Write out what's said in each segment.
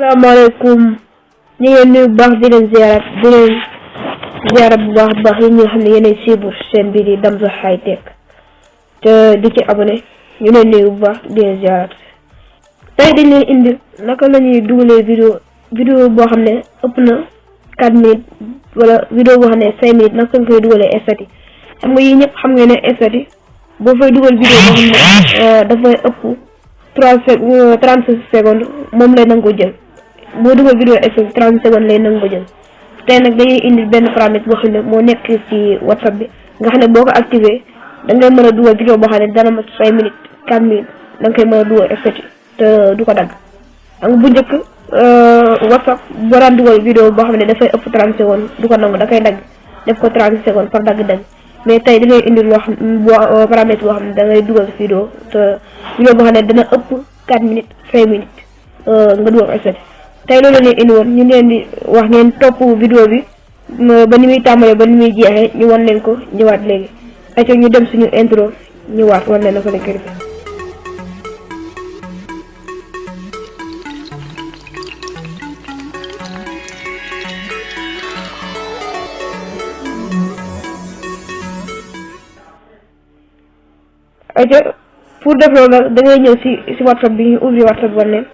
salaamaaleykum ñu ngi leen nuyu bu baax di leen ziarat bu baax yi nga xam ne yéenay suivre chaîne bi di Damzo High Tech te di ci abonné ñu leen nuyu bu baax di leen ziarat tey dañ leen indi naka la ñuy dugalee vidéo boo xam ne ëpp na 4 minutes wala vidéo boo xam ne 5 minutes naka lañ koy dugalee estati xam nga yi ñëpp xam nga ne estati boo fay dugal vidéo boo xam ne dafay ëpp 30 secondes moom lay nangu jël boo dugal vidéo estati 30 secondes lay nangu jël tey nag dañuy indi benn paramètre boo xam ne moo nekk ci WhatsApp bi nga xam ne boo ko activé da ngay mën a dugal vidéo boo xam ne dana mat 5 minutes 4 minutes da nga koy mën a dugal estati te du ko dagg. xam bu njëkk WhatsApp boo daan dugal vidéo boo xam ne dafay ëpp 30 secondes du ko nangu da koy dagg def ko 30 secondes par dagg mais tey da ngay indi loo xam paramètre boo xam ne da ngay dugal vidéo te vidéo boo xam ne dana ëpp 4 minutes 5 minutes nga dugal ko estati. tey loolu la ñuy indi woon ñu leen di wax ngeen topp vidéo bi ba ni muy tàmbalee ba ni muy jeexee ñu wan leen ko ñëwaat léegi ayca ñu dem suñu intro ñëwaat wan leen naka lañ koy defee. ayca pour def loolu nag da ngay ñëw si WhatsApp bi ñu ubbi WhatsApp wan leen.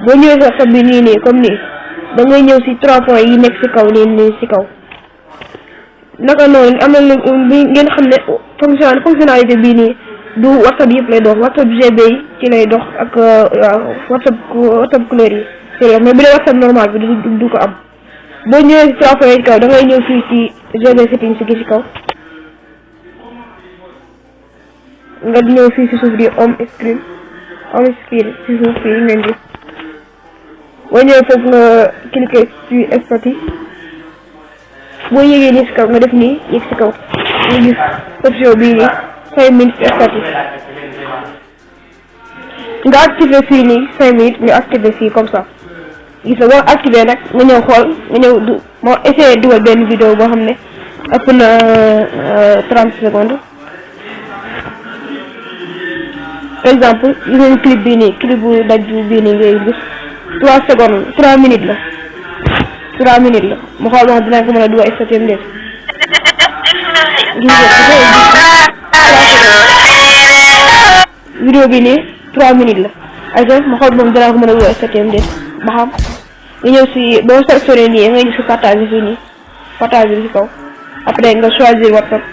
boo ñëwee si WhatsApp bi nii comme nii da ngay ñëw si 3 points yi nekk si kaw nii si kaw naka noonu am na bi ngeen xam ne fonctionnalité bii nii du WhatsApp yëpp lay dox WhatsApp GB yi ci lay dox ak WhatsApp couleur yi ci lay dox mais bu dee WhatsApp normal bi du ko am. boo ñëwee si 3 points yi kaw da ngay ñëw fii ci GB settings gi si kaw nga ñëw fii si suuf di home screen si suuf fii ngeen gis. boo ñëwee foofu nga cliquer ci estati boo yéegee nii si kaw nga def nii yéeg si kaw nga gis option bii nii 5 minutes estati nga activé fii nii 5 minutes nga activé fii comme ça gis nga boo activé nag nga ñëw xool nga ñëw moo essayé dugal benn vidéo boo xam ne ëpp na 30 secondes par exemple gis ngeen clip bii nii clip bu daju bii nii ngay gis 3 secondes 3 minutes la 3 minutes la mu xool wax dinañ ko mën a dugal estati am déet vidéo bi nii 3 minutes la ayca mu xool moom dinañ ko mën a dugal estati am déet ba xam nga ñëw si boo sélectionné nii nga gis si partage fii nii partage bi si kaw après nga choisir WhatsApp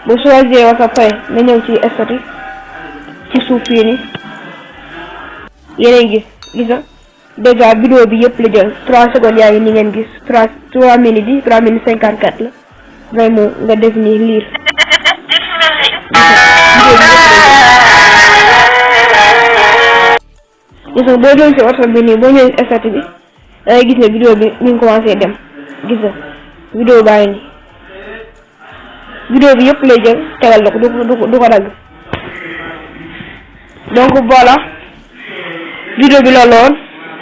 boo choisir WhatsApp pare nga ñëw ci estati ci suuf fii nii yéen gis nga déjà vidéo bi yëpp la jël 3 secondes yaa ngi ni ngeen gis 3 minutes yi 3 minutes 54 la vraiment nga def nii lire gis nga boo jël si WhatsApp bi nii boo ñëwee estati bi da ngay gis ne vidéo bi mi ngi commencé dem gis nga vidéo baa ngi nii vidéo bi yëpp lay jël tegal la ko du ko dagg donc voilà vidéo bi loolu woon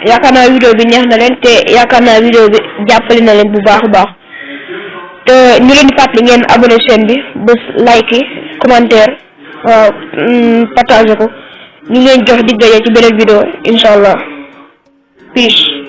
yaakaar naa vidéo bi neex na leen te yaakaar naa vidéo bi jàppale na leen bu baax a baax te ñu leen di fàttali ngeen abonné chaîne bi bés like yi commentaire partage ko ñu ngi leen jox dig daje ci beneen vidéo incha allah peace.